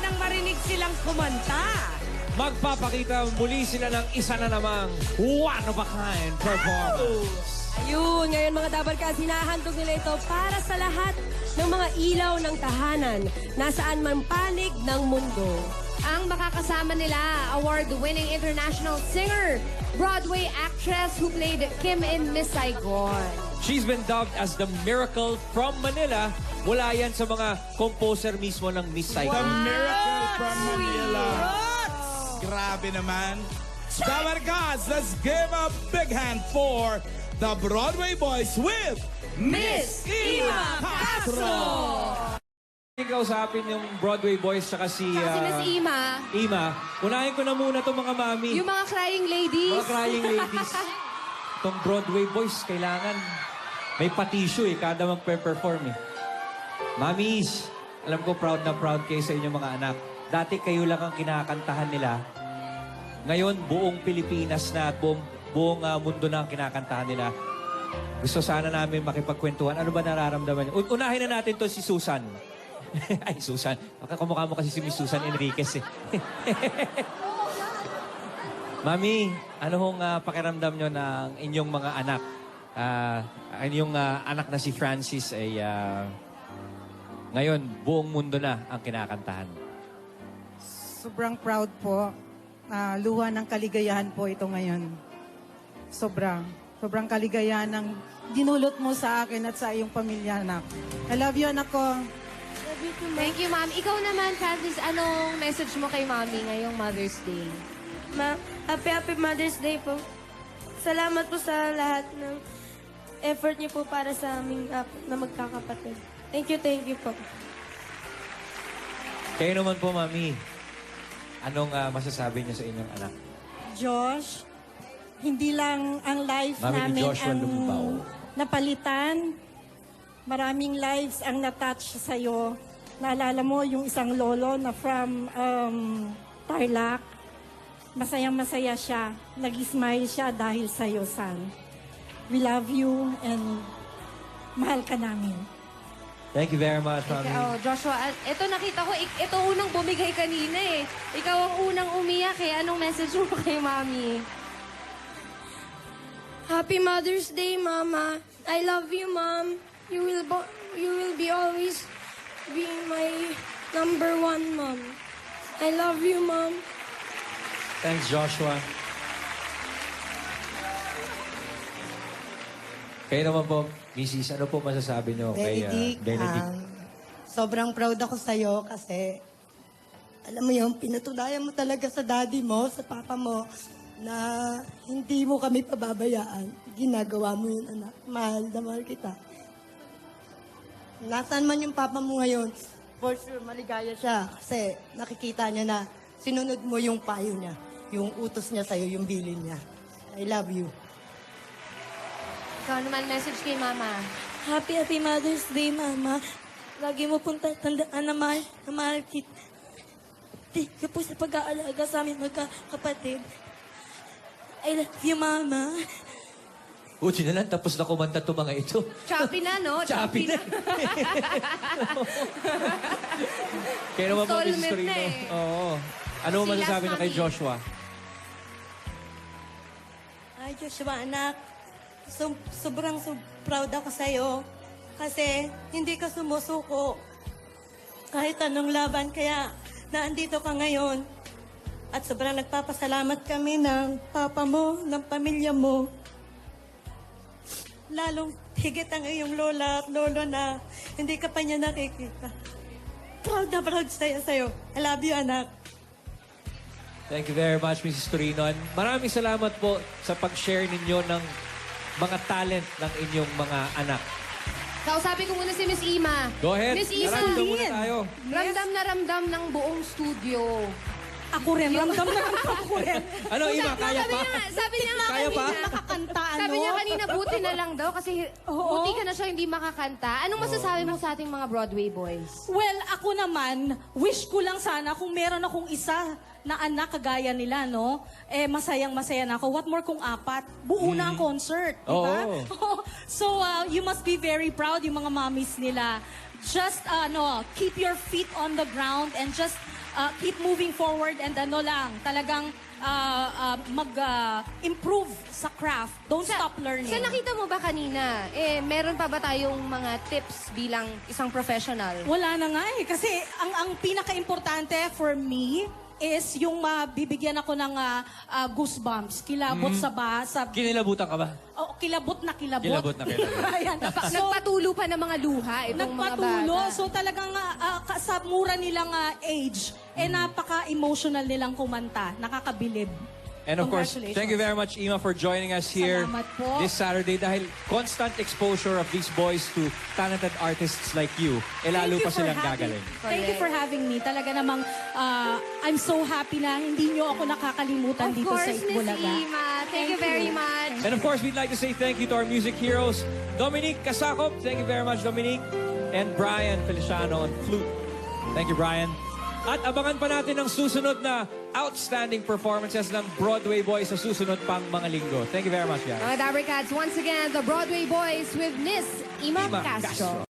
nang marinig silang kumanta. Magpapakita muli sila ng isa na namang one-of-a-kind performance. Ayun, ngayon mga Dabarkas, hinahandog nila ito para sa lahat ng mga ilaw ng tahanan, nasaan man panig ng mundo. Ang makakasama nila, award-winning international singer, Broadway actress who played Kim in Miss Saigon. She's been dubbed as the Miracle from Manila. Mula yan sa mga composer mismo ng Miss Saigon. The Miracle from Manila. Grabe naman. Dabarkas, let's give a big hand for the Broadway Boys with Miss Ima Castro! Kausapin yung Broadway Boys tsaka si Si Miss Ima, Ima. Unahin ko na muna itong mga mami. yung mga crying ladies. Mga crying ladies. Itong Broadway Boys, kailangan may patisyo kada magpe-perform eh. Mamis, alam ko proud na proud kayo sa inyong mga anak. Dati kayo lang ang kinakantahan nila. Ngayon, buong Pilipinas na at buong mundo na ang kinakantahan nila. Gusto sana namin makipagkwentuhan. Ano ba nararamdaman niyo? Unahin na natin to si Susan. Ay, Susan. Kamukha mo kasi si Miss Susan Enriquez eh. Mami, ano hong pakiramdam nyo ng inyong mga anak? Inyong anak na si Francis ay ngayon, buong mundo na ang kinakantahan. Sobrang proud po. Luha ng kaligayahan po ito ngayon. Sobrang kaligayahan ng dinulot mo sa akin at sa iyong pamilya, anak. I love you, anak ko. Thank you, Ma'am. Ikaw naman, Francis, anong message mo kay Mami ngayong Mother's Day? Happy Mother's Day po. Salamat po sa lahat ng effort niyo po para sa aming na magkakapatid. Thank you po. Kayo naman po, Mami. Anong masasabi niyo sa inyong anak? Josh, hindi lang ang life Mami ni namin Joshua ang Lumbaw. napalitan. Maraming lives ang natouch sa'yo. Naalala mo yung isang lolo na from Tarlac. Masayang-masaya siya. Nag-smile siya dahil sa'yo, son. We love you and mahal ka namin. Thank you very much, Mami. Oh, Joshua, ito nakita ko, ito unang bumigay kanina eh. Ikaw ang unang umiyak eh. Anong message mo kay Mami? Happy Mother's Day, Mama. I love you, Mom. You will be always be my number one, Mom. I love you, Mom. Thanks, Joshua. Kayo naman po, Mrs. Ano po masasabi niyo kay Benedict? Sobrang proud ako sa'yo kasi alam mo yun, pinatunayan mo talaga sa daddy mo, sa papa mo, na hindi mo kami pababayaan. Ginagawa mo yun, anak. Mahal na mahal kita. Nasaan man yung papa mo ngayon, for sure, maligaya siya. Kasi nakikita niya na sinunod mo yung payo niya, yung utos niya sa'yo, yung bilin niya. I love you. Ikaw naman, message kay Mama. Happy Mother's Day, Mama. Lagi mo pong tandaan na mahal kita. Thank you po sa pag-aalaga sa aming magkakapatid. I love you, Mama. Uchi na lang, tapos na kumanta itong mga ito. Choppy na, no? Choppy na. Kaya naman po, Mrs. Installment Torino. na eh. Oo. Ano mo Si masasabi last na kay Mami. Joshua? Ay, Joshua, anak. Sobrang proud ako sa'yo. Kasi hindi ka sumusuko. Kahit anong laban, kaya naandito ka ngayon. At sobrang nagpapasalamat kami ng papa mo, ng pamilya mo. Lalong higit ang iyong lola at lolo na hindi ka pa niya nakikita. Proud na proud sa'yo. I love you, anak. Thank you very much, Mrs. Torino. And maraming salamat po sa pag-share ninyo ng mga talent ng inyong mga anak. Kausapin ko muna si Miss Ima. Go ahead. Miss Ima, Naramdaman muna tayo. ramdam na ramdam ng buong studio. Ako rin, ramdam na ako rin. Ano, Ima, kaya pa? Sabi niya nga Kaya pa? kanina, Makakanta, ano? sabi niya kanina, buti na lang daw kasi buti ka na siya hindi makakanta. Anong masasabi mo sa ating mga Broadway boys? Well, ako naman, wish ko lang sana kung meron akong isa na anak kagaya nila, no? Eh, masayang-masaya na ako. What more kung apat? Buo na ang concert, di ba? Oo. So, you must be very proud, yung mga mommies nila. just keep your feet on the ground and just keep moving forward and talagang mag-improve sa craft. Don't stop learning. Sa nakita mo ba kanina, meron pa ba tayong mga tips bilang isang professional? Wala na nga eh. Kasi ang pinaka-importante for me is yung mabibigyan ako ng goosebumps. Kilabot sa Kinilabutan ka ba? oh, kilabot na kilabot. Kilabot na kilabot. Ayan. Nagpatulo pa ng mga luha itong mga Nagpatulo. bata. So talagang sa mura nilang age, napaka-emotional nilang kumanta. Nakakabilib. And of course, Congratulations. thank you very much, Ima, for joining us here Salamat po. this Saturday. Dahil constant exposure of these boys to talented artists like you, lalo pa silang gagaling. Thank you for having me. Talaga namang I'm so happy na hindi nyo ako nakakalimutan Of dito sa course, Miss Itbulaga. Ima. Thank you very much. And of course, we'd like to say thank you to our music heroes, Dominique Casacop. Thank you very much, Dominique. And Brian Feliciano on flute. Thank you, Brian. At abangan pa natin ang susunod na outstanding performances ng Broadway Boys sa susunod pang mga linggo. Thank you very much, guys. Mga Dabber Cats, once again, the Broadway Boys with Miss Ima Ima Castro. Castro.